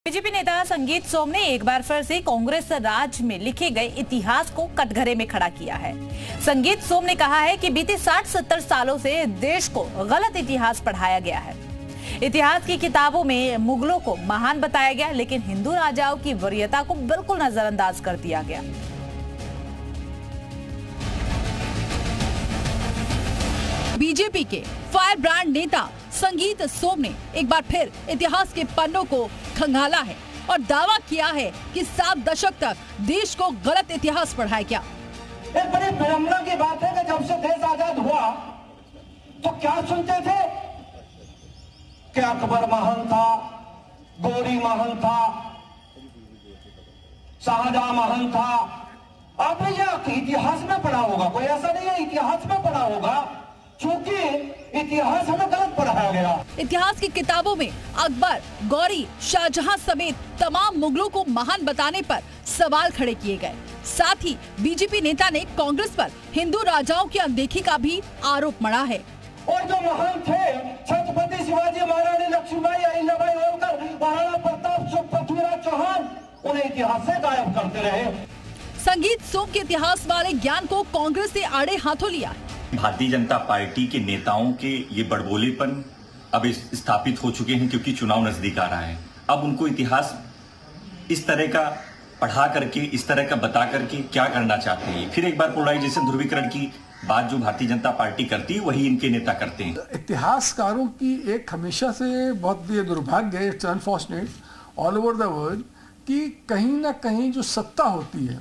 BJP नेता संगीत सोम ने एक बार फिर से कांग्रेस राज में लिखे गए इतिहास को कटघरे में खड़ा किया है। संगीत सोम ने कहा है कि बीते 60-70 सालों से देश को गलत इतिहास पढ़ाया गया है। इतिहास की किताबों में मुगलों को महान बताया गया, लेकिन हिंदू राजाओं की वरीयता को बिल्कुल नजरअंदाज कर दिया गया। बीजेपी के फायर ब्रांड नेता संगीत सोम ने एक बार फिर इतिहास के पन्नों को खंगाला है और दावा किया है कि 7 दशक तक देश को गलत इतिहास पढ़ाया गया। एक बड़ी विडंबना की बात है कि जब से देश आजाद हुआ तो क्या सुनते थे कि अकबर महान था, गौरी महान था, शाहजहां महान था। आपने ये इतिहास में पढ़ा होगा, कोई ऐसा नहीं है इतिहास में पढ़ा होगा, क्योंकि इतिहास हमें गलत पढ़ाया गया। इतिहास की किताबों में अकबर, गौरी, शाहजहां समेत तमाम मुगलों को महान बताने पर सवाल खड़े किए गए। साथ ही बीजेपी नेता ने कांग्रेस पर हिंदू राजाओं की अनदेखी का भी आरोप मढ़ा है। और जो महान थे छत्रपति शिवाजी, महारानी लक्ष्मीबाई, अहिल्याबाई होलकर, महाराणा प्रताप, पृथ्वीराज चौहान, उन्हें इतिहास से गायब करते रहे। संगीत सोम के इतिहास वाले ज्ञान को कांग्रेस ने आड़े हाथों लिया। भारतीय जनता पार्टी के नेताओं के ये बड़बोलेपन अब स्थापित हो चुके हैं, क्योंकि चुनाव नजदीक आ रहा है। अब उनको इतिहास इस तरह का पढ़ा करके, इस तरह का बता करके क्या करना चाहते हैं। फिर एक बार पोलराइजेशन, ध्रुवीकरण की बात जो भारतीय जनता पार्टी करती है वही इनके नेता करते हैं। इतिहासकारों की एक हमेशा से बहुत दुर्भाग्य है, it's unfortunate all over the world, कि कहीं ना कहीं जो सत्ता होती है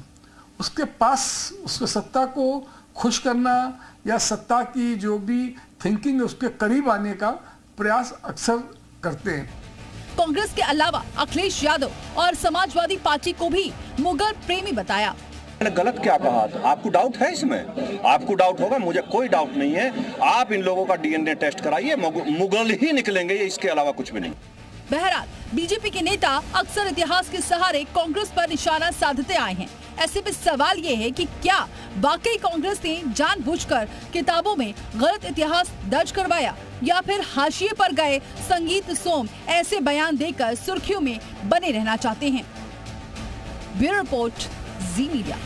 उसके पास, उसके सत्ता को खुश करना या सत्ता की जो भी थिंकिंग है उसके करीब आने का प्रयास अक्सर करते हैं। कांग्रेस के अलावा अखिलेश यादव और समाजवादी पार्टी को भी मुगल प्रेमी बताया। मैंने गलत क्या कहा था? आपको डाउट है इसमें? आपको डाउट होगा, मुझे कोई डाउट नहीं है। आप इन लोगों का डीएनए टेस्ट कराइए, मुगल ही निकलेंगे, इसके अलावा कुछ भी नहीं। बहरहाल बीजेपी के नेता अक्सर इतिहास के सहारे कांग्रेस पर निशाना साधते आए हैं। ऐसे में सवाल ये है कि क्या वाकई कांग्रेस ने जानबूझकर किताबों में गलत इतिहास दर्ज करवाया, या फिर हाशिए पर गए संगीत सोम ऐसे बयान देकर सुर्खियों में बने रहना चाहते हैं। ब्यूरो रिपोर्ट, जी मीडिया।